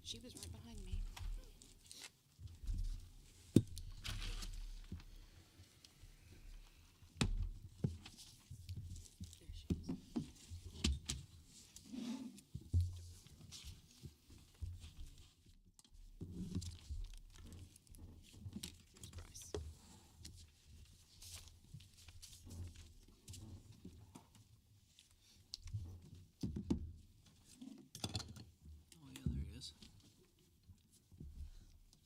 She was right behind me. There she is. Here's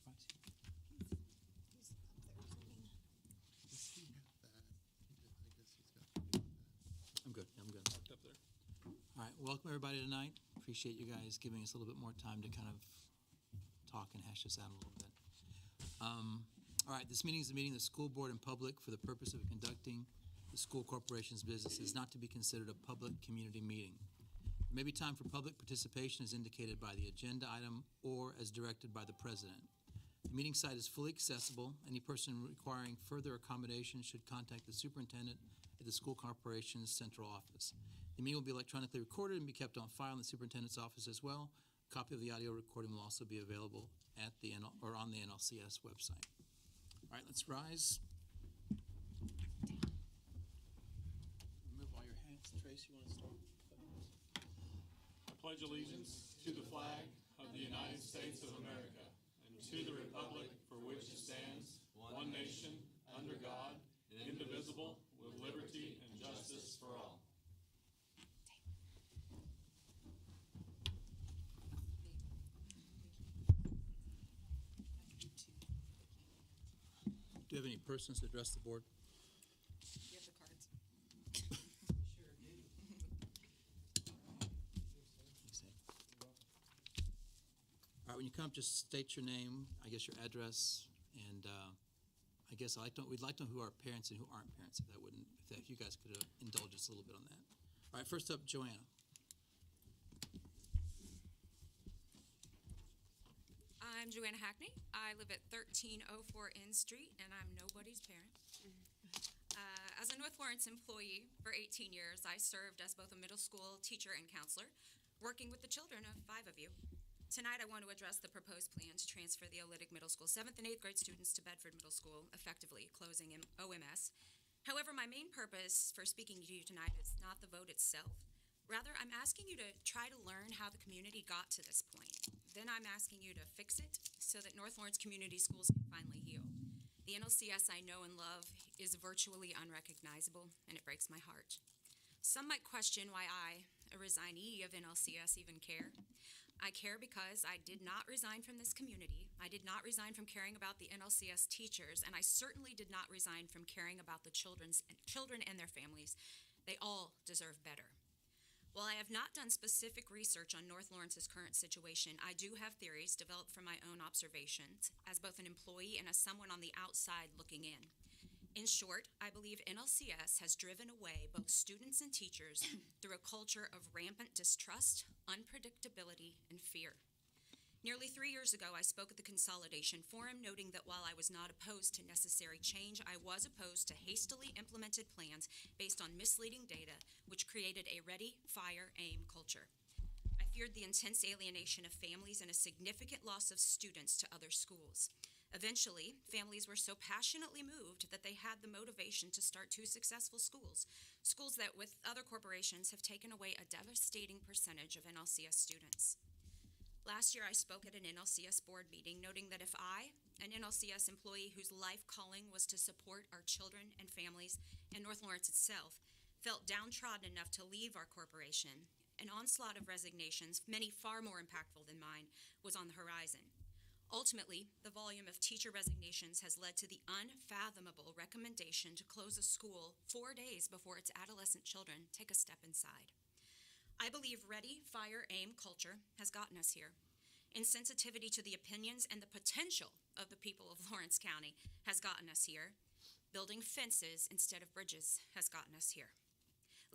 Bryce. Oh, yeah, there he is. Bryce. He's up there singing. Does he have that? I guess he's got to do that. I'm good. I'm good. Parked up there. All right, welcome everybody tonight. Appreciate you guys giving us a little bit more time to kind of talk and hash this out a little bit. All right, this meeting is a meeting of the school board in public for the purpose of conducting the school corporation's business. It is not to be considered a public community meeting. There may be time for public participation as indicated by the agenda item or as directed by the president. The meeting site is fully accessible. Any person requiring further accommodation should contact the superintendent at the school corporation's central office. The meeting will be electronically recorded and be kept on file in the superintendent's office as well. A copy of the audio recording will also be available at the on the NLCS website. All right, let's rise. Remove all your hats. Trace, you want to start? I pledge allegiance to the flag of the United States of America and to the republic for which it stands, one nation, under God, indivisible, with liberty and justice for all. Do you have any persons to address the board? You have the cards. All right, when you come up, just state your name, I guess your address, and I guess we'd like to know who are parents and who aren't parents, if you guys could indulge us a little bit on that. All right, first up, Joanna. I'm Joanna Hackney. I live at 1304 N Street, and I'm nobody's parent. As a North Lawrence employee for 18 years, I served as both a middle school teacher and counselor, working with the children of 5 of you. Tonight, I want to address the proposed plan to transfer the Olytic Middle School 7th and 8th grade students to Bedford Middle School, effectively closing OMS. However, my main purpose for speaking to you tonight is not the vote itself. Rather, I'm asking you to try to learn how the community got to this point. Then I'm asking you to fix it so that North Lawrence Community Schools can finally heal. The NLCS I know and love is virtually unrecognizable, and it breaks my heart. Some might question why I, a resignee of NLCS, even care. I care because I did not resign from this community. I did not resign from caring about the NLCS teachers, and I certainly did not resign from caring about the children and their families. They all deserve better. While I have not done specific research on North Lawrence's current situation, I do have theories developed from my own observations as both an employee and as someone on the outside looking in. In short, I believe NLCS has driven away both students and teachers through a culture of rampant distrust, unpredictability, and fear. Nearly 3 years ago, I spoke at the Consolidation Forum, noting that while I was not opposed to necessary change, I was opposed to hastily implemented plans based on misleading data, which created a ready, fire, aim culture. I feared the intense alienation of families and a significant loss of students to other schools. Eventually, families were so passionately moved that they had the motivation to start 2 successful schools that, with other corporations, have taken away a devastating percentage of NLCS students. Last year, I spoke at an NLCS board meeting, noting that if I, an NLCS employee whose life calling was to support our children and families and North Lawrence itself, felt downtrodden enough to leave our corporation, an onslaught of resignations, many far more impactful than mine, was on the horizon. Ultimately, the volume of teacher resignations has led to the unfathomable recommendation to close a school 4 days before its adolescent children take a step inside. I believe ready, fire, aim culture has gotten us here. Insensitivity to the opinions and the potential of the people of Lawrence County has gotten us here. Building fences instead of bridges has gotten us here.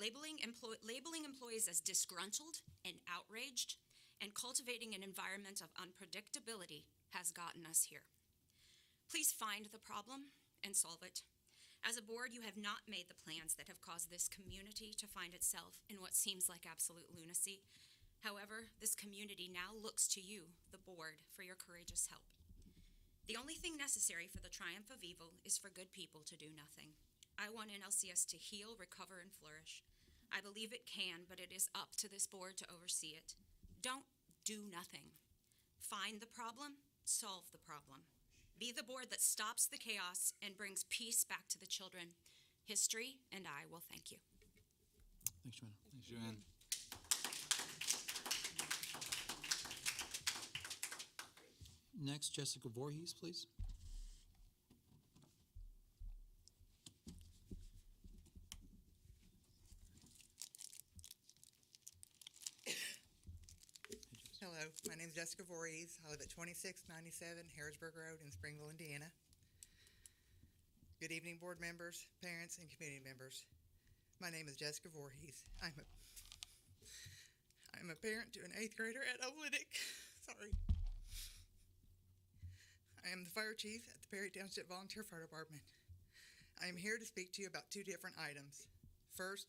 Labeling employees as disgruntled and outraged and cultivating an environment of unpredictability has gotten us here. Please find the problem and solve it. As a board, you have not made the plans that have caused this community to find itself in what seems like absolute lunacy. However, this community now looks to you, the board, for your courageous help. The only thing necessary for the triumph of evil is for good people to do nothing. I want NLCS to heal, recover, and flourish. I believe it can, but it is up to this board to oversee it. Don't do nothing. Find the problem, solve the problem. Be the board that stops the chaos and brings peace back to the children. History and I will thank you. Thanks, Joanne. Thanks, Joanne. Next, Jessica Voorhees, please. Hello, my name is Jessica Voorhees. I live at 2697 Harrisburg Road in Springville, Indiana. Good evening, board members, parents, and community members. My name is Jessica Voorhees. I'm a parent to an 8th grader at Olynyk. Sorry. I am the fire chief at the Perry Township Volunteer Fire Department. I am here to speak to you about 2 different items. First,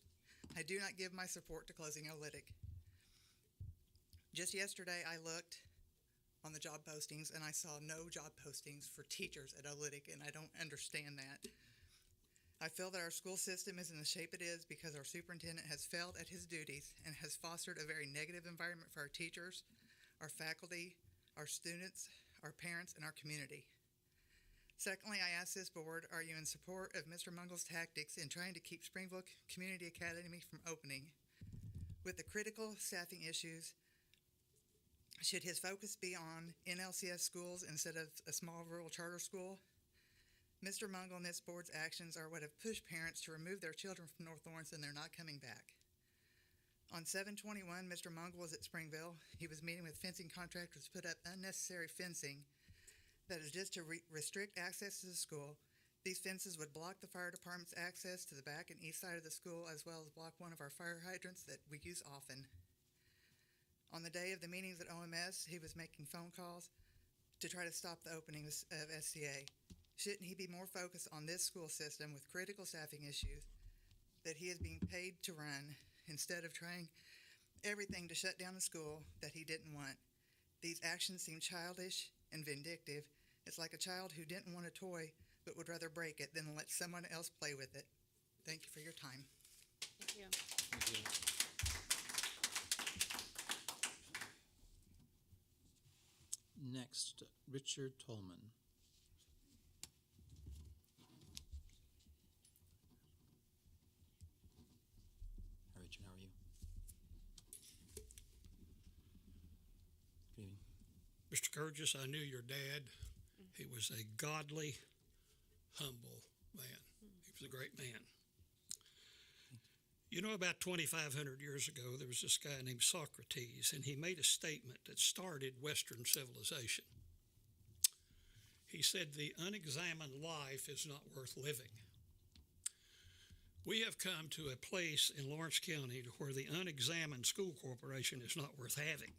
I do not give my support to closing Olynyk. Just yesterday, I looked on the job postings and I saw no job postings for teachers at Olynyk, and I don't understand that. I feel that our school system is in the shape it is because our superintendent has failed at his duties and has fostered a very negative environment for our teachers, our faculty, our students, our parents, and our community. Secondly, I ask this board, are you in support of Mr. Mungle's tactics in trying to keep Springville Community Academy from opening? With the critical staffing issues, should his focus be on NLCS schools instead of a small rural charter school? Mr. Mungle and this board's actions are what have pushed parents to remove their children from North Lawrence, and they're not coming back. On 7/21, Mr. Mungle was at Springville. He was meeting with fencing contractors to put up unnecessary fencing that is just to restrict access to the school. These fences would block the fire department's access to the back and east side of the school, as well as block one of our fire hydrants that we use often. On the day of the meetings at OMS, he was making phone calls to try to stop the openings of SCA. Shouldn't he be more focused on this school system with critical staffing issues that he is being paid to run instead of trying everything to shut down the school that he didn't want? These actions seem childish and vindictive. It's like a child who didn't want a toy but would rather break it than let someone else play with it. Thank you for your time. Thank you. Thank you. Next, Richard Tolman. Hi, Richard. How are you? Good evening. Mr. Burgess, I knew your dad. He was a godly, humble man. He was a great man. You know, about 2,500 years ago, there was this guy named Socrates, and he made a statement that started Western civilization. He said, "The unexamined life is not worth living." We have come to a place in Lawrence County where the unexamined school corporation is not worth having.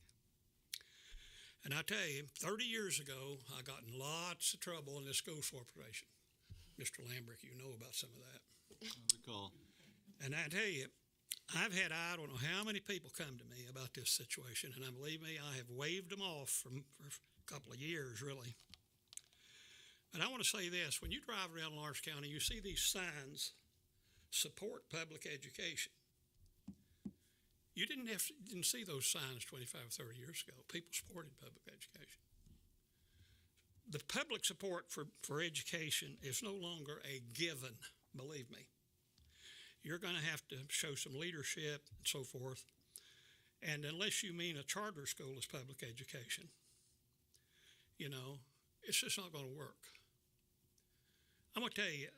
And I tell you, 30 years ago, I got in lots of trouble in this school corporation. Mr. Lambrick, you know about some of that. I recall. And I tell you, I've had, I don't know how many people come to me about this situation, and believe me, I have waved them off for a couple of years, really. But I want to say this, when you drive around Lawrence County, you see these signs, support public education. You didn't see those signs 25, 30 years ago. People supported public education. The public support for education is no longer a given, believe me. You're going to have to show some leadership and so forth. And unless you mean a charter school is public education, you know, it's just not going to work. I'm going to tell you,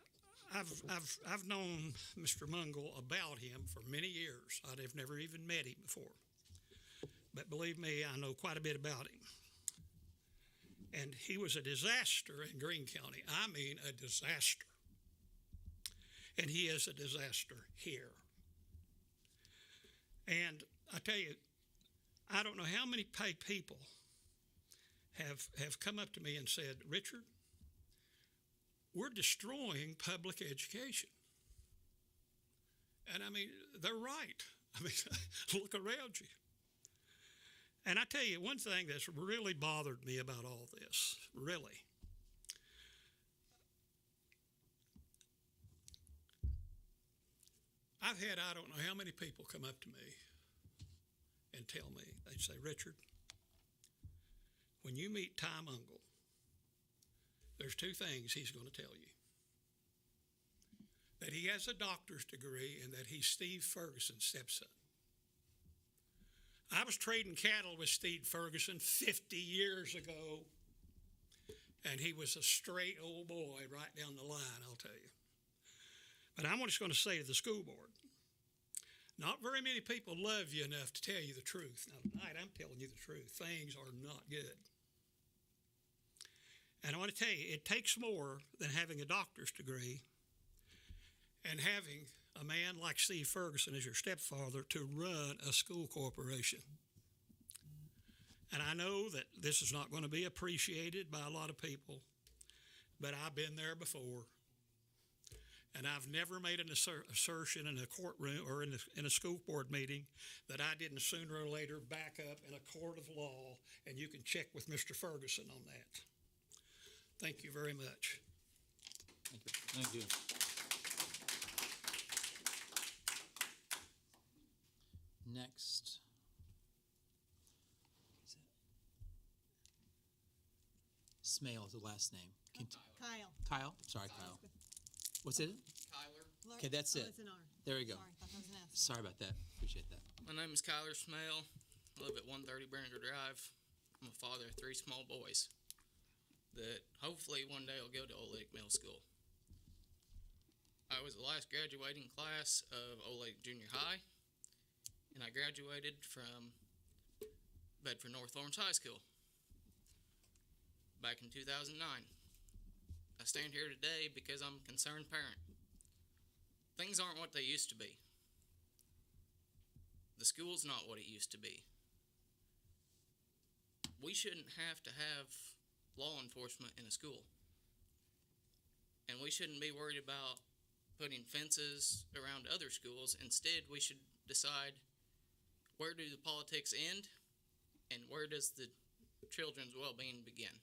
I've known Mr. Mungle about him for many years. I'd have never even met him before. But believe me, I know quite a bit about him. And he was a disaster in Greene County. I mean, a disaster. And he is a disaster here. And I tell you, I don't know how many people have come up to me and said, "Richard, we're destroying public education. And I mean, they're right. I mean, look around you. And I tell you, one thing that's really bothered me about all this, really, I've had I don't know how many people come up to me and tell me, they say, Richard, when you meet Ty Mungle, there's two things he's going to tell you. That he has a doctor's degree and that he's Steve Ferguson's stepson. I was trading cattle with Steve Ferguson 50 years ago, and he was a straight old boy right down the line, I'll tell you. But I'm just going to say to the school board, not very many people love you enough to tell you the truth. Now, tonight I'm telling you the truth. Things are not good. And I want to tell you, it takes more than having a doctor's degree and having a man like Steve Ferguson as your stepfather to run a school corporation. And I know that this is not going to be appreciated by a lot of people, but I've been there before. And I've never made an assertion in a courtroom or in a school board meeting that I didn't sooner or later back up in a court of law, and you can check with Mr. Ferguson on that. Thank you very much. Thank you. Next. Smale is the last name. Kyle. Kyle? Sorry, Kyle. What's it? Kyler. Okay, that's it. It's an R. There we go. Sorry, thought that was an S. Sorry about that. Appreciate that. My name is Kyler Smale. I live at 130 Berninger Drive. I'm a father of 3 small boys that hopefully one day will go to Old Lake Middle School. I was the last graduating class of Old Lake Junior High, and I graduated from Bedford North Lawrence High School back in 2009. I stand here today because I'm a concerned parent. Things aren't what they used to be. The school's not what it used to be. We shouldn't have to have law enforcement in a school. And we shouldn't be worried about putting fences around other schools. Instead, we should decide, where do the politics end and where does the children's well-being begin?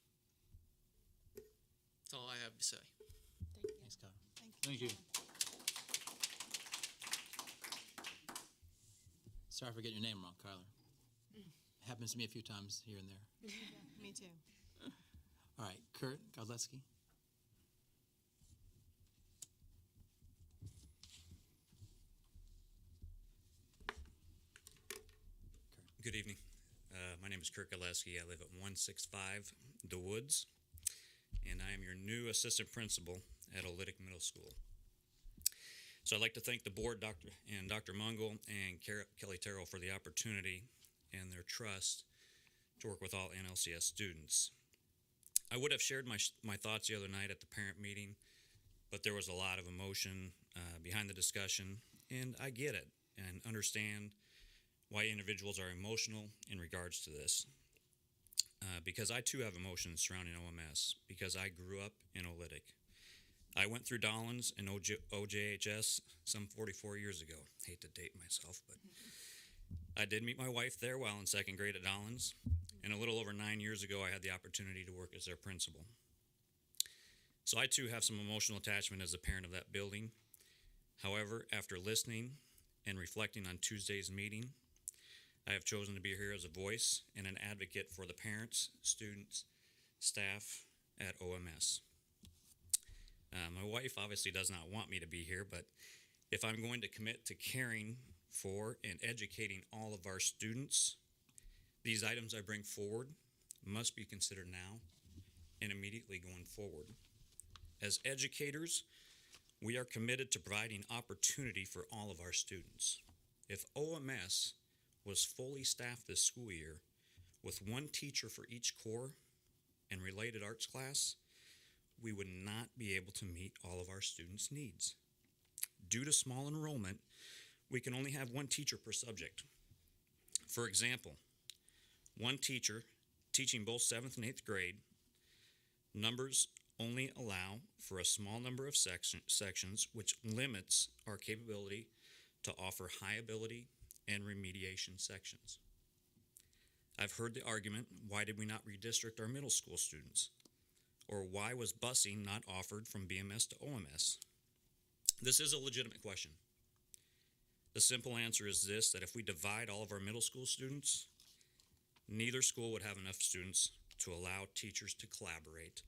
That's all I have to say. Thanks, Kyle. Thank you. Sorry for getting your name wrong, Kyler. Happens to me a few times here and there. Me too. All right, Kurt Godleski. Good evening. My name is Kurt Gillespie. I live at 165 The Woods, and I am your new assistant principal at Olytic Middle School. So I'd like to thank the board, Dr. Mungle and Kelly Terrell for the opportunity and their trust to work with all NLCS students. I would have shared my thoughts the other night at the parent meeting, but there was a lot of emotion behind the discussion, and I get it and understand why individuals are emotional in regards to this. Because I too have emotions surrounding OMS, because I grew up in Olytic. I went through Dollins and OJHS some 44 years ago. Hate to date myself, but I did meet my wife there while in second grade at Dollins, and a little over 9 years ago I had the opportunity to work as their principal. So I too have some emotional attachment as a parent of that building. However, after listening and reflecting on Tuesday's meeting, I have chosen to be here as a voice and an advocate for the parents, students, staff at OMS. My wife obviously does not want me to be here, but if I'm going to commit to caring for and educating all of our students, these items I bring forward must be considered now and immediately going forward. As educators, we are committed to providing opportunity for all of our students. If OMS was fully staffed this school year with one teacher for each core and related arts class, we would not be able to meet all of our students' needs. Due to small enrollment, we can only have one teacher per subject. For example, one teacher teaching both 7th and 8th grade, numbers only allow for a small number of sections, which limits our capability to offer high ability and remediation sections. I've heard the argument, why did we not redistrict our middle school students? Or why was busing not offered from BMS to OMS? This is a legitimate question. The simple answer is this, that if we divide all of our middle school students, neither school would have enough students to allow teachers to collaborate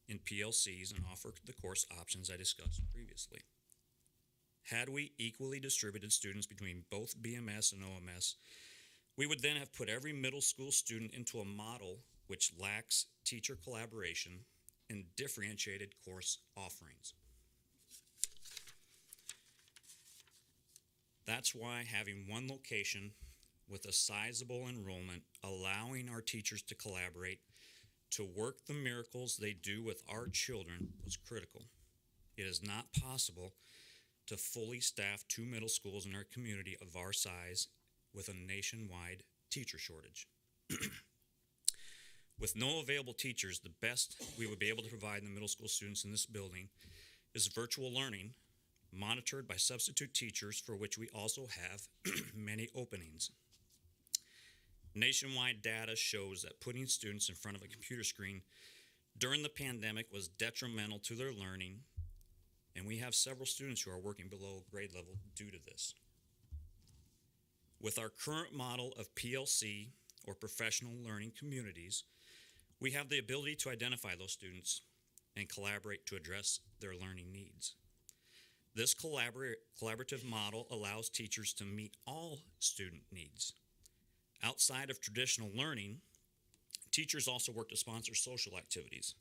in PLCs and offer the course options I discussed previously. Had we equally distributed students between both BMS and OMS, we would then have put every middle school student into a model which lacks teacher collaboration and differentiated course offerings. That's why having one location with a sizable enrollment, allowing our teachers to collaborate to work the miracles they do with our children was critical. It is not possible to fully staff 2 middle schools in our community of our size with a nationwide teacher shortage. With no available teachers, the best we would be able to provide the middle school students in this building is virtual learning, monitored by substitute teachers, for which we also have many openings. Nationwide data shows that putting students in front of a computer screen during the pandemic was detrimental to their learning, and we have several students who are working below grade level due to this. With our current model of PLC, or professional learning communities, we have the ability to identify those students and collaborate to address their learning needs. This collaborative model allows teachers to meet all student needs. Outside of traditional learning, teachers also work to sponsor social activities,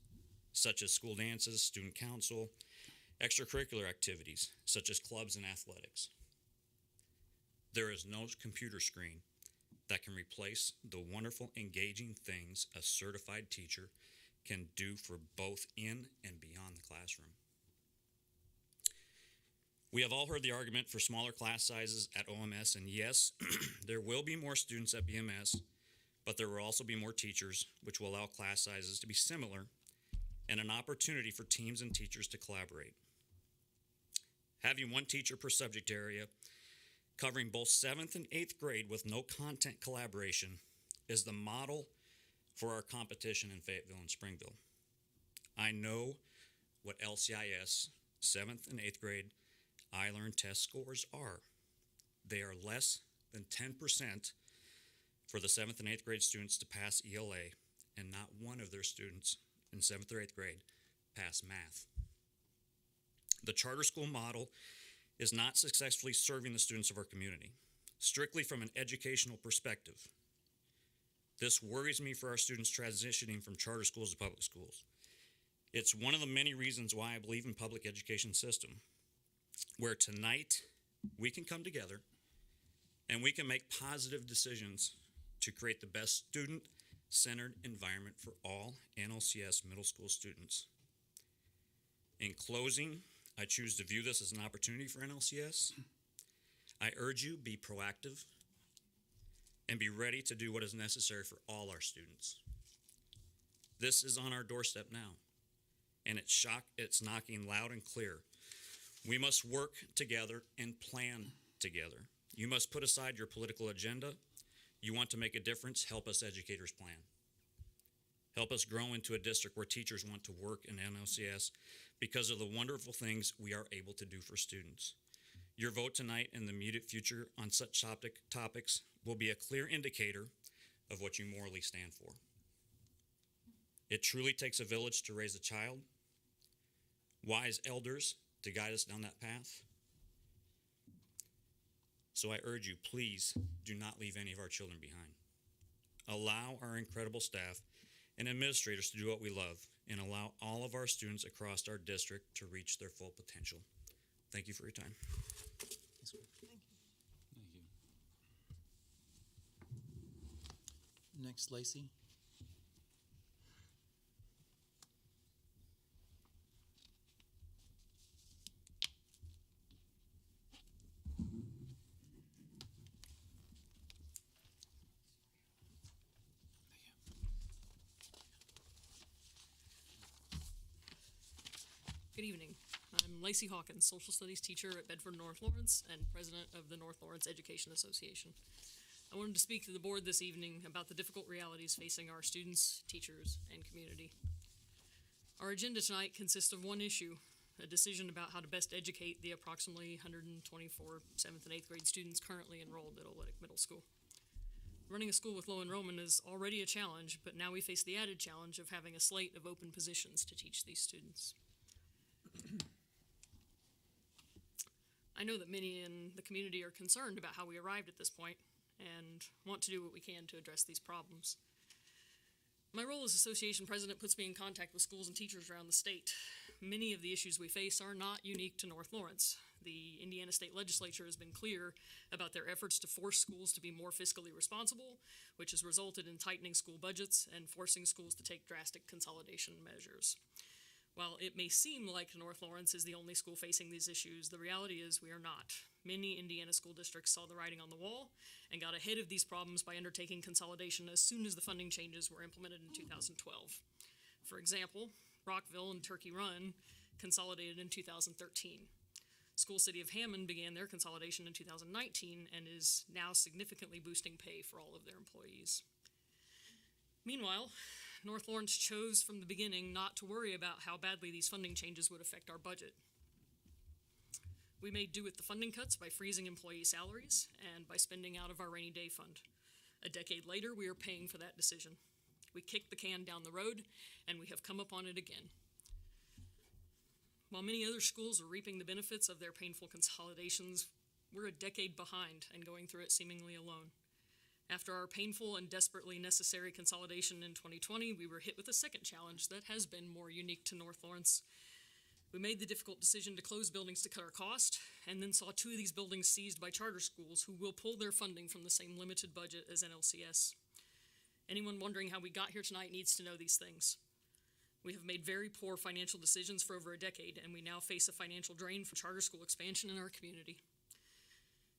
such as school dances, student council, extracurricular activities, such as clubs and athletics. There is no computer screen that can replace the wonderful, engaging things a certified teacher can do for both in and beyond the classroom. We have all heard the argument for smaller class sizes at OMS, and yes, there will be more students at BMS, but there will also be more teachers, which will allow class sizes to be similar and an opportunity for teams and teachers to collaborate. Having one teacher per subject area, covering both 7th and 8th grade with no content collaboration, is the model for our competition in Fayetteville and Springville. I know what LCIS 7th and 8th grade iLearn test scores are. They are less than 10% for the 7th and 8th grade students to pass ELA, and not one of their students in 7th or 8th grade pass math. The charter school model is not successfully serving the students of our community, strictly from an educational perspective. This worries me for our students transitioning from charter schools to public schools. It's one of the many reasons why I believe in public education system, where tonight we can come together and we can make positive decisions to create the best student-centered environment for all NLCS middle school students. In closing, I choose to view this as an opportunity for NLCS. I urge you, be proactive and be ready to do what is necessary for all our students. This is on our doorstep now, and it's knocking loud and clear. We must work together and plan together. You must put aside your political agenda. You want to make a difference, help us educators plan. Help us grow into a district where teachers want to work in NLCS because of the wonderful things we are able to do for students. Your vote tonight and the immediate future on such topics will be a clear indicator of what you morally stand for. It truly takes a village to raise a child, wise elders to guide us down that path. So I urge you, please do not leave any of our children behind. Allow our incredible staff and administrators to do what we love, and allow all of our students across our district to reach their full potential. Thank you for your time. Thank you. Next, Lacey. Good evening. I'm Lacey Hawkins, social studies teacher at Bedford North Lawrence and president of the North Lawrence Education Association. I wanted to speak to the board this evening about the difficult realities facing our students, teachers, and community. Our agenda tonight consists of one issue, a decision about how to best educate the approximately 124 7th and 8th grade students currently enrolled at Olytic Middle School. Running a school with low enrollment is already a challenge, but now we face the added challenge of having a slate of open positions to teach these students. I know that many in the community are concerned about how we arrived at this point and want to do what we can to address these problems. My role as association president puts me in contact with schools and teachers around the state. Many of the issues we face are not unique to North Lawrence. The Indiana State Legislature has been clear about their efforts to force schools to be more fiscally responsible, which has resulted in tightening school budgets and forcing schools to take drastic consolidation measures. While it may seem like North Lawrence is the only school facing these issues, the reality is we are not. Many Indiana school districts saw the writing on the wall and got ahead of these problems by undertaking consolidation as soon as the funding changes were implemented in 2012. For example, Rockville and Turkey Run consolidated in 2013. School City of Hammond began their consolidation in 2019 and is now significantly boosting pay for all of their employees. Meanwhile, North Lawrence chose from the beginning not to worry about how badly these funding changes would affect our budget. We made do with the funding cuts by freezing employee salaries and by spending out of our rainy day fund. A decade later, we are paying for that decision. We kicked the can down the road, and we have come upon it again. While many other schools are reaping the benefits of their painful consolidations, we're a decade behind and going through it seemingly alone. After our painful and desperately necessary consolidation in 2020, we were hit with a second challenge that has been more unique to North Lawrence. We made the difficult decision to close buildings to cut our cost, and then saw 2 of these buildings seized by charter schools who will pull their funding from the same limited budget as NLCS. Anyone wondering how we got here tonight needs to know these things. We have made very poor financial decisions for over a decade, and we now face a financial drain from charter school expansion in our community.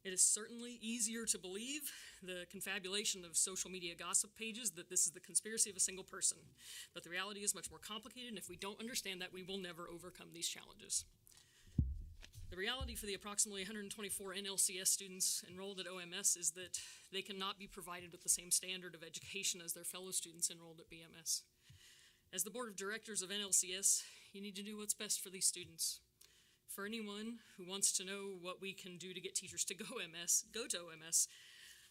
It is certainly easier to believe the confabulation of social media gossip pages that this is the conspiracy of a single person, but the reality is much more complicated, and if we don't understand that, we will never overcome these challenges. The reality for the approximately 124 NLCS students enrolled at OMS is that they cannot be provided with the same standard of education as their fellow students enrolled at BMS. As the board of directors of NLCS, you need to do what's best for these students. For anyone who wants to know what we can do to get teachers to go to OMS,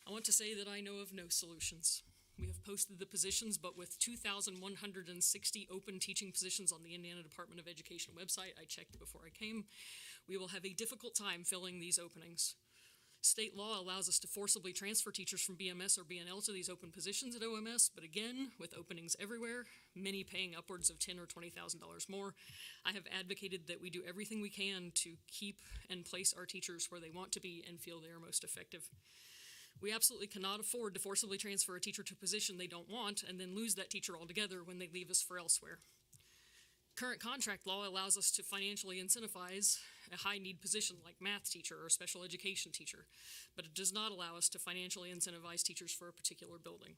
I want to say that I know of no solutions. We have posted the positions, but with 2,160 open teaching positions on the Indiana Department of Education website, I checked before I came, we will have a difficult time filling these openings. State law allows us to forcibly transfer teachers from BMS or BNL to these open positions at OMS, but again, with openings everywhere, many paying upwards of $10,000 or $20,000 more, I have advocated that we do everything we can to keep and place our teachers where they want to be and feel they are most effective. We absolutely cannot afford to forcibly transfer a teacher to a position they don't want and then lose that teacher altogether when they leave us for elsewhere. Current contract law allows us to financially incentivize a high-need position like math teacher or special education teacher, but it does not allow us to financially incentivize teachers for a particular building.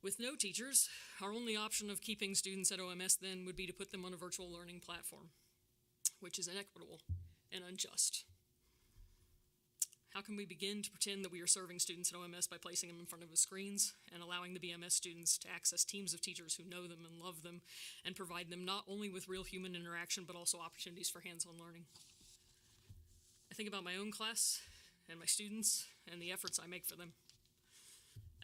With no teachers, our only option of keeping students at OMS then would be to put them on a virtual learning platform, which is inequitable and unjust. How can we begin to pretend that we are serving students at OMS by placing them in front of the screens and allowing the BMS students to access teams of teachers who know them and love them and provide them not only with real human interaction but also opportunities for hands-on learning? I think about my own class and my students and the efforts I make for them.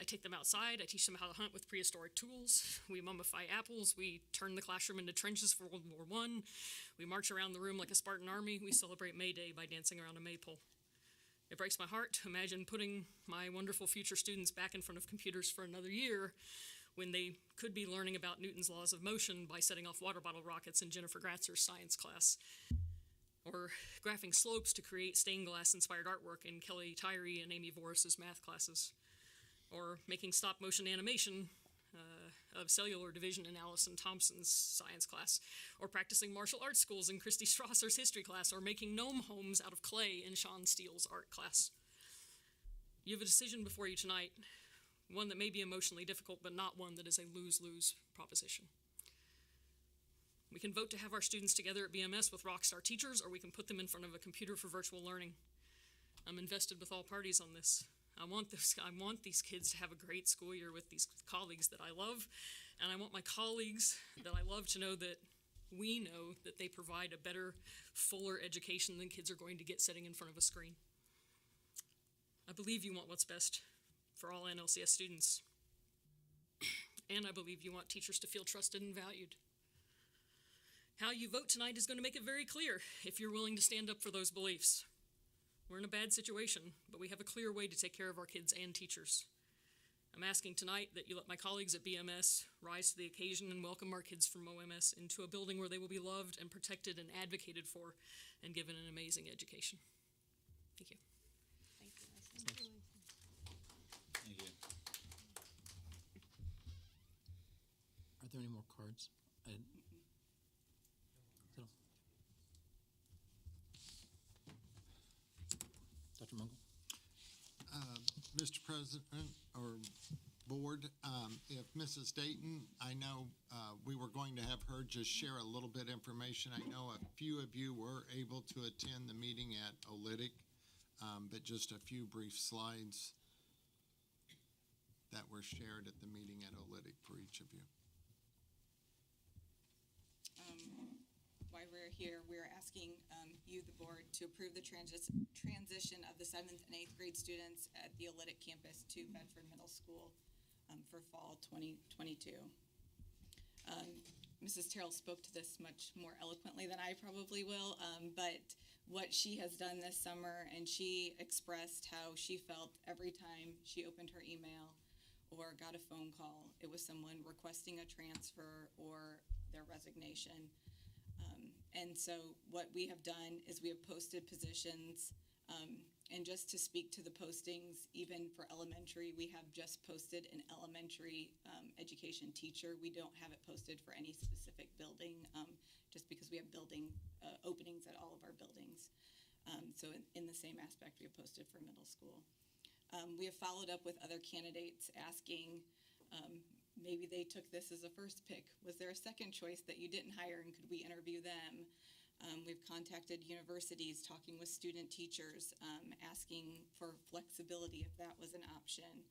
I take them outside, I teach them how to hunt with prehistoric tools, we mummify apples, we turn the classroom into trenches for World War I, we march around the room like a Spartan army, we celebrate May Day by dancing around a maypole. It breaks my heart to imagine putting my wonderful future students back in front of computers for another year when they could be learning about Newton's laws of motion by setting off water bottle rockets in Jennifer Gratzer's science class, or graphing slopes to create stained glass-inspired artwork in Kelly Tyree and Amy Voris's math classes, or making stop-motion animation of cellular division in Allison Thompson's science class, or practicing martial arts schools in Christy Strasser's history class, or making gnome homes out of clay in Sean Steele's art class. You have a decision before you tonight, one that may be emotionally difficult, but not one that is a lose-lose proposition. We We can vote to have our students together at BMS with rockstar teachers, or we can put them in front of a computer for virtual learning. I'm invested with all parties on this. I want these kids to have a great school year with these colleagues that I love, and I want my colleagues that I love to know that we know that they provide a better, fuller education than kids are going to get sitting in front of a screen. I believe you want what's best for all NLCS students, and I believe you want teachers to feel trusted and valued. How you vote tonight is going to make it very clear if you're willing to stand up for those beliefs. We're in a bad situation, but we have a clear way to take care of our kids and teachers. I'm asking tonight that you let my colleagues at BMS rise to the occasion and welcome our kids from OMS into a building where they will be loved and protected and advocated for and given an amazing education. Thank you. Thank you, Lacey. Thank you. Are there any more cards? Dr. Mungle? Mr. President or Board, if Mrs. Dayton, I know we were going to have her just share a little bit information. I know a few of you were able to attend the meeting at Olytic, but just a few brief slides that were shared at the meeting at Olytic for each of you. Why we're here, we're asking you, the board, to approve the transition of the 7th and 8th grade students at the Olytic campus to Bedford Middle School for fall 2022. Mrs. Terrell spoke to this much more eloquently than I probably will, but what she has done this summer, and she expressed how she felt every time she opened her email or got a phone call, it was someone requesting a transfer or their resignation. And so what we have done is we have posted positions, and just to speak to the postings, even for elementary, we have just posted an elementary education teacher. We don't have it posted for any specific building, just because we have building openings at all of our buildings. So in the same aspect, we have posted for middle school. We have followed up with other candidates asking, maybe they took this as a first pick. Was there a second choice that you didn't hire, and could we interview them? We've contacted universities, talking with student teachers, asking for flexibility if that was an option.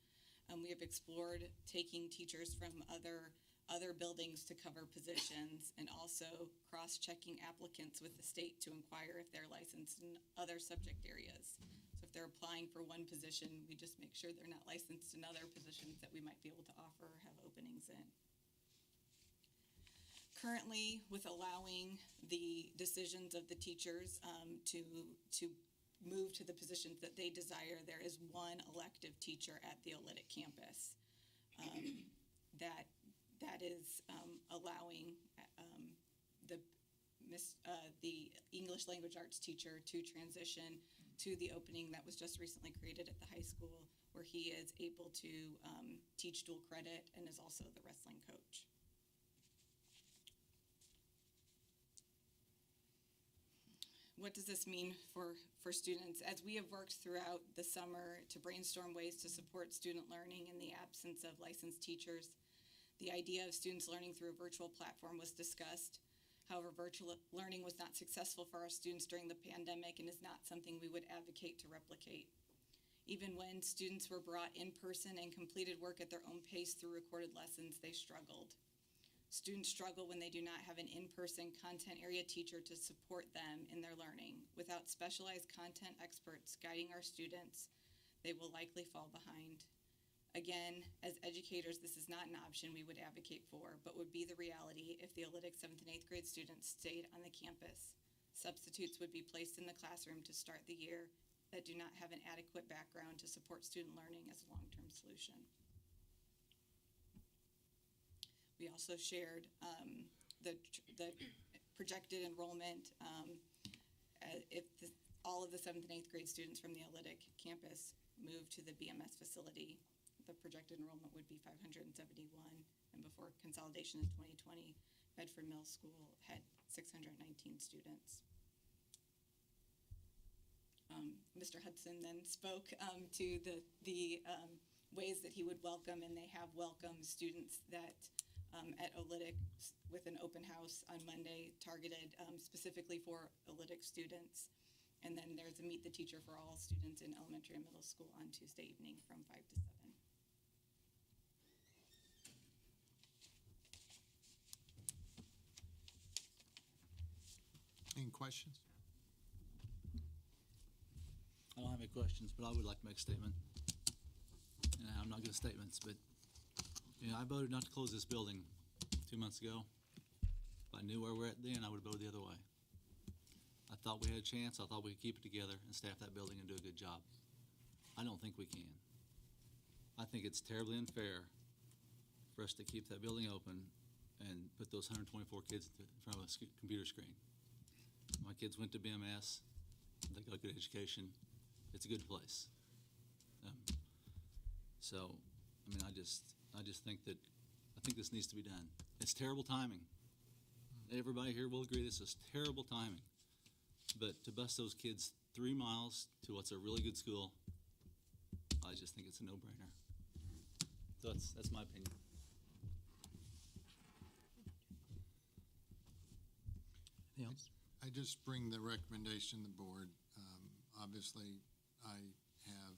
We have explored taking teachers from other buildings to cover positions, and also cross-checking applicants with the state to inquire if they're licensed in other subject areas. So if they're applying for one position, we just make sure they're not licensed in other positions that we might be able to offer or have openings in. Currently, with allowing the decisions of the teachers to move to the positions that they desire, there is one elective teacher at the Olytic campus that is allowing the English language arts teacher to transition to the opening that was just recently created at the high school, where he is able to teach dual credit and is also the wrestling coach. What does this mean for students? As we have worked throughout the summer to brainstorm ways to support student learning in the absence of licensed teachers, the idea of students learning through a virtual platform was discussed. However, virtual learning was not successful for our students during the pandemic and is not something we would advocate to replicate. Even when students were brought in person and completed work at their own pace through recorded lessons, they struggled. Students struggle when they do not have an in-person content area teacher to support them in their learning. Without specialized content experts guiding our students, they will likely fall behind. Again, as educators, this is not an option we would advocate for, but would be the reality if the Olytic 7th and 8th grade students stayed on the campus. Substitutes would be placed in the classroom to start the year that do not have an adequate background to support student learning as a long-term solution. We also shared the projected enrollment if all of the 7th and 8th grade students from the Olytic campus move to the BMS facility. The projected enrollment would be 571, and before consolidation in 2020, Bedford Middle School had 619 students. Mr. Hudson then spoke to the ways that he would welcome, and they have welcomed students that at Olytic with an open house on Monday targeted specifically for Olytic students. And then there's a Meet the Teacher for all students in elementary and middle school on Tuesday evening from 5 to 7. Any questions? I don't have any questions, but I would like to make a statement. And I'm not good at statements, but, I voted not to close this building 2 months ago. If I knew where we're at then, I would have voted the other way. I thought we had a chance. I thought we could keep it together and staff that building and do a good job. I don't think we can. I think it's terribly unfair for us to keep that building open and put those 124 kids in front of a computer screen. My kids went to BMS. They got a good education. It's a good place. I just think this needs to be done. It's terrible timing. Everybody here will agree this is terrible timing. But to bus those kids 3 miles to what's a really good school, I just think it's a no-brainer. So that's my opinion. Anything else? I just bring the recommendation to the board. Obviously, I have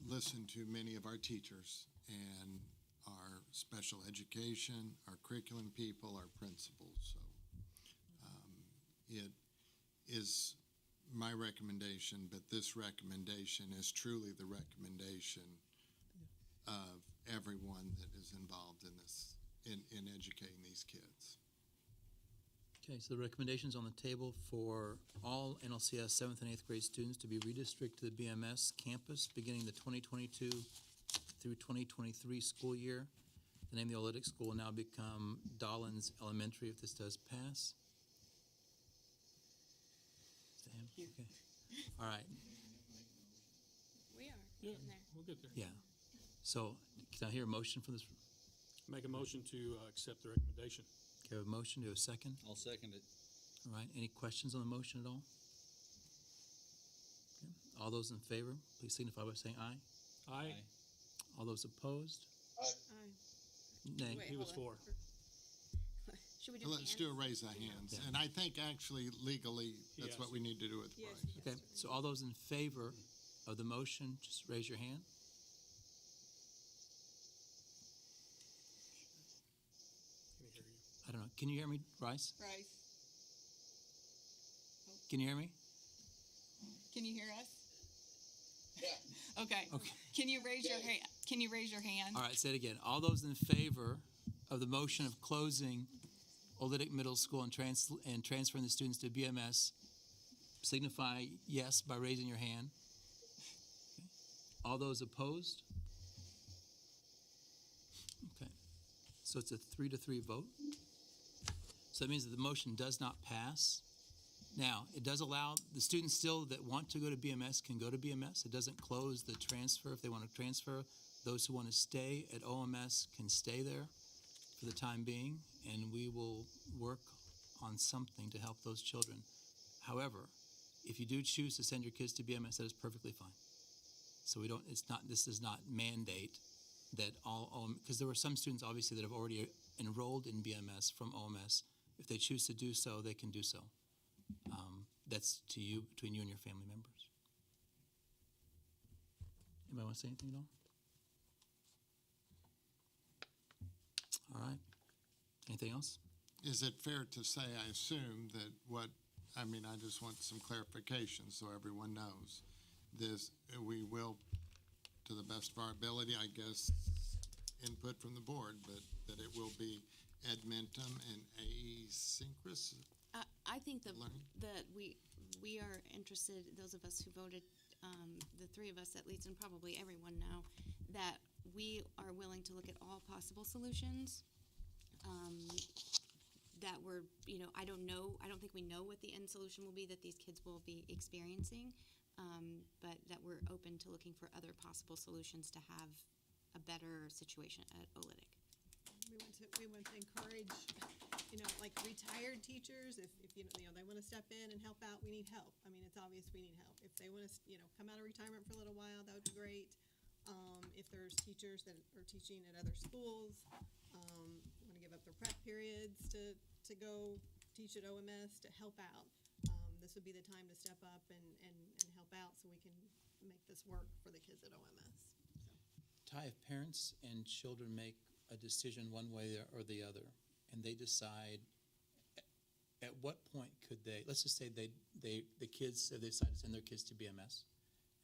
listened to many of our teachers and our special education, our curriculum people, our principals. So it is my recommendation, but this recommendation is truly the recommendation of everyone that is involved in this, in educating these kids. Okay, so the recommendations on the table for all NLCS 7th and 8th grade students to be redistricted to the BMS campus beginning the 2022 through 2023 school year. The name of the Olytic school will now become Dollins Elementary if this does pass. Okay. All right. We are Yeah, in there. we'll get there. Yeah. So can I hear a motion for this? Make a motion to accept the recommendation. Okay, a motion to a second. I'll second it. All right. Any questions on the motion at all? Okay. All those in favor, please signify by saying aye. Aye. All those opposed? Aye. Nay. Wait, He was hold on. for. Should we do Let's do a hands? raise of hands. Yeah. And I think actually legally, that's Yes. what we need to do with Yes. Bryce. Okay, so all those in favor of the motion, just raise your hand. Can he hear you? I don't know. Can you hear me, Bryce? Bryce, Can you hear me? can you hear us? Yeah. Okay. Okay. Can you raise your hand? Can you raise your hand? All right, say it again. All those in favor of the motion of closing Olytic Middle School and transferring the students to BMS, signify yes by raising your hand. Okay. All those opposed? Okay. So it's a 3-3 vote. So that means that the motion does not pass. Now, it does allow the students still that want to go to BMS can go to BMS. It doesn't close the transfer if they want to transfer. Those who want to stay at OMS can stay there for the time being, and we will work on something to help those children. However, if you do choose to send your kids to BMS, that is perfectly fine. So this does not mandate that all, because there were some students obviously that have already enrolled in BMS from OMS. If they choose to do so, they can do so. That's to you, between you and your family members. Anybody want to say anything at all? All right. Anything else? Is it fair to say, I assume that I just want some clarification so everyone knows this, we will, to the best of our ability, I guess, input from the board, but that it will be ad mentum and asynchronous I think that learning? we are interested, those of us who voted, the three of us at least, and probably everyone now, that we are willing to look at all possible solutions. That we're, I don't think we know what the end solution will be that these kids will be experiencing, but that we're open to looking for other possible solutions to have a better situation at Olytic. We want to encourage, like retired teachers, if they want to step in and help out, we need help. I mean, it's obvious we need help. If they want to, come out of retirement for a little while, that would be great. if there's teachers that are teaching at other schools, want to give up their prep periods to go teach at OMS to help out. This would be the time to step up and help out so we can make this work for the kids at OMS. Ty, if parents and children make a decision one way or the other, and they decide, at what point could they, let's just say the kids, they decide to send their kids to BMS,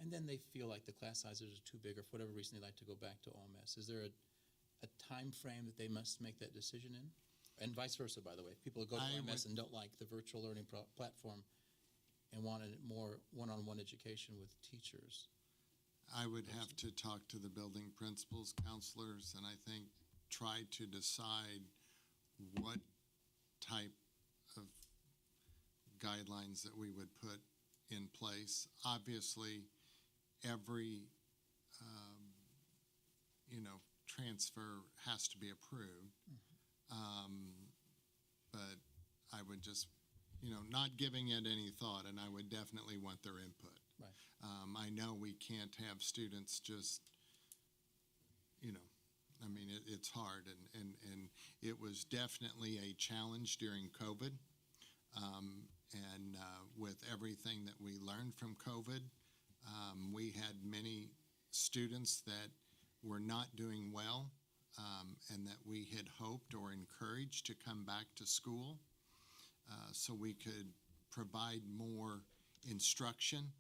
and then they feel like the class sizes are too big, or for whatever reason they like to go back to OMS. Is there a time frame that they must make that decision in? And vice versa, by the way. If people go to OMS and don't like the virtual learning platform and want a more one-on-one education with teachers. I would have to talk to the building principals, counselors, and I think try to decide what type of guidelines that we would put in place. Obviously, every transfer has to be approved, but I would just not giving it any thought, and I would definitely want their input. Right. I know we can't have students just it's hard, and it was definitely a challenge during COVID, and with everything that we learned from COVID, we had many students that were not doing well, and that we had hoped or encouraged to come back to school, so we could provide more instruction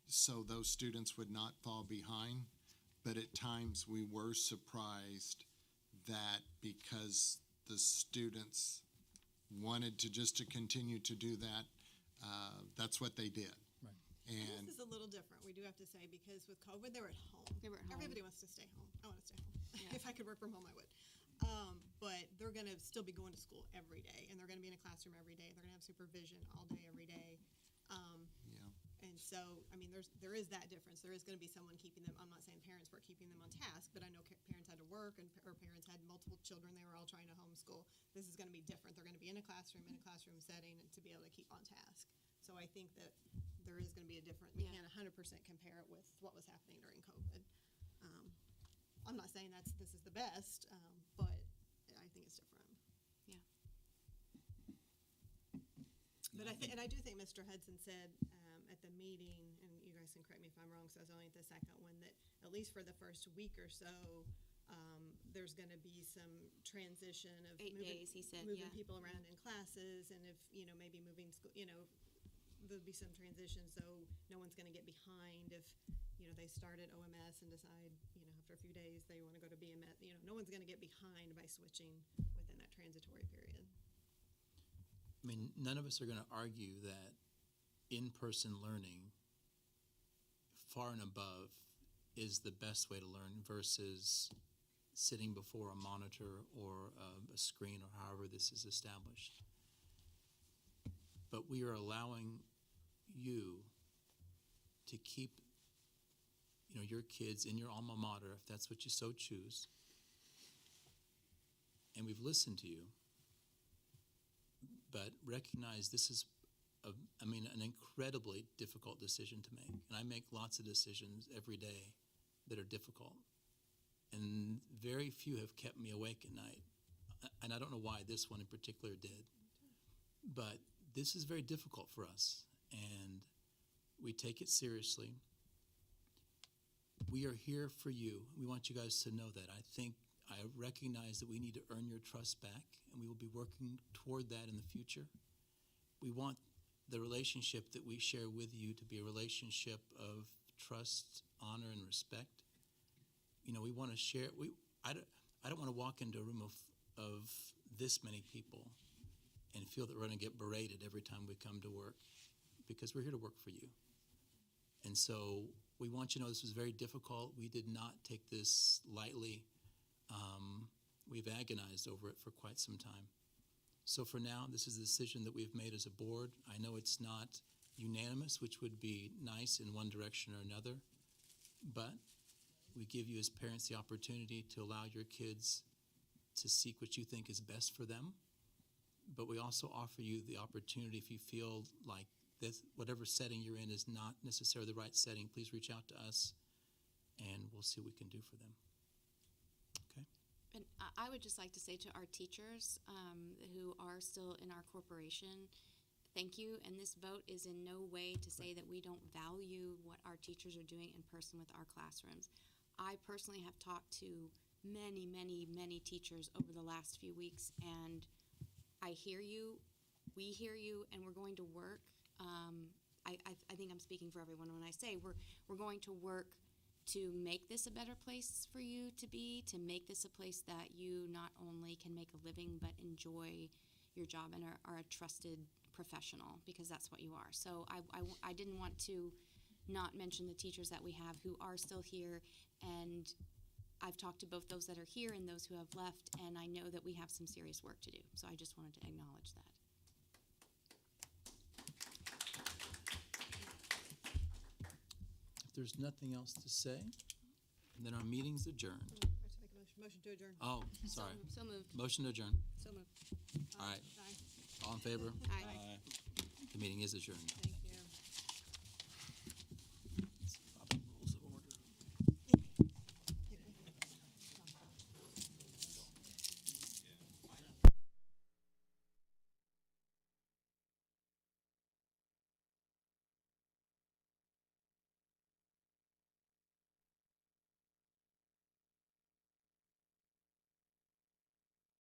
so those students would not fall behind. But at times we were surprised that because the students wanted to continue to do that, that's what they did. Right. And this is a little different, we do have to say, because with COVID, they were at home. They were at home. Everybody wants to stay home. I want to stay home. Yeah. If I could work from home, I would. But they're going to still be going to school every day, and they're going to be in a classroom every day. They're going to have supervision all day, every day. And so, I mean, there is that difference. There is going to be someone keeping them. I'm not saying parents were keeping them on task, but I know parents had to work, or parents had multiple children. They were all trying to homeschool. This is going to be different. They're going to be in a classroom setting, and to be able to keep on task. So I think that there is going to be a different. We can't 100% compare it with what was happening during COVID. I'm not saying this is the best, but I think it's different. Yeah. But I do think Mr. Hudson said at the meeting, and you guys can correct me if I'm wrong, so I was only at the second one, that at least for the first week or so, there's going to be some transition of 8 days, he said, moving yeah. people around in classes, and if maybe moving school, there'll be some transition, so no one's going to get behind if they start at OMS and decide after a few days they want to go to BMS. No one's going to get behind by switching within that transitory period. I mean, none of us are going to argue that in-person learning, far and above, is the best way to learn versus sitting before a monitor or a screen, or however this is established. But we are allowing you to keep your kids in your alma mater, if that's what you so choose. And we've listened to you, but recognize this is an incredibly difficult decision to make. And I make lots of decisions every day that are difficult. And very few have kept me awake at night. And I don't know why this one in particular did. But this is very difficult for us. And we take it seriously. We are here for you. We want you guys to know that. I recognize that we need to earn your trust back, and we will be working toward that in the future. We want the relationship that we share with you to be a relationship of trust, honor, and respect. We want to share. I don't want to walk into a room of this many people and feel that we're going to get berated every time we come to work, because we're here to work for you. And so we want you to know this was very difficult. We did not take this lightly. We've agonized over it for quite some time. So for now, this is a decision that we've made as a board. I know it's not unanimous, which would be nice in one direction or another, but we give you as parents the opportunity to allow your kids to seek what you think is best for them. But we also offer you the opportunity, if you feel like this, whatever setting you're in is not necessarily the right setting, please reach out to us and we'll see what we can do for them. Okay? And I would just like to say to our teachers who are still in our corporation, thank you. And this vote is in no way to say that we don't value what our teachers are doing in person with our classrooms. I personally have talked to many, many, many teachers over the last few weeks, and I hear you, we hear you, and we're going to work. I think I'm speaking for everyone when I say we're going to work to make this a better place for you to be, to make this a place that you not only can make a living but enjoy your job and are a trusted professional, because that's what you are. So I didn't want to not mention the teachers that we have who are still here, and I've talked to both those that are here and those who have left, and I know that we have some serious work to do. So I just wanted to acknowledge that. If there's nothing else to say, then our meeting's adjourned. I have to make a motion to adjourn. Oh, sorry. So moved. Motion to adjourn. So moved. All right. Aye. All in favor? Aye. The meeting is adjourned. Thank you.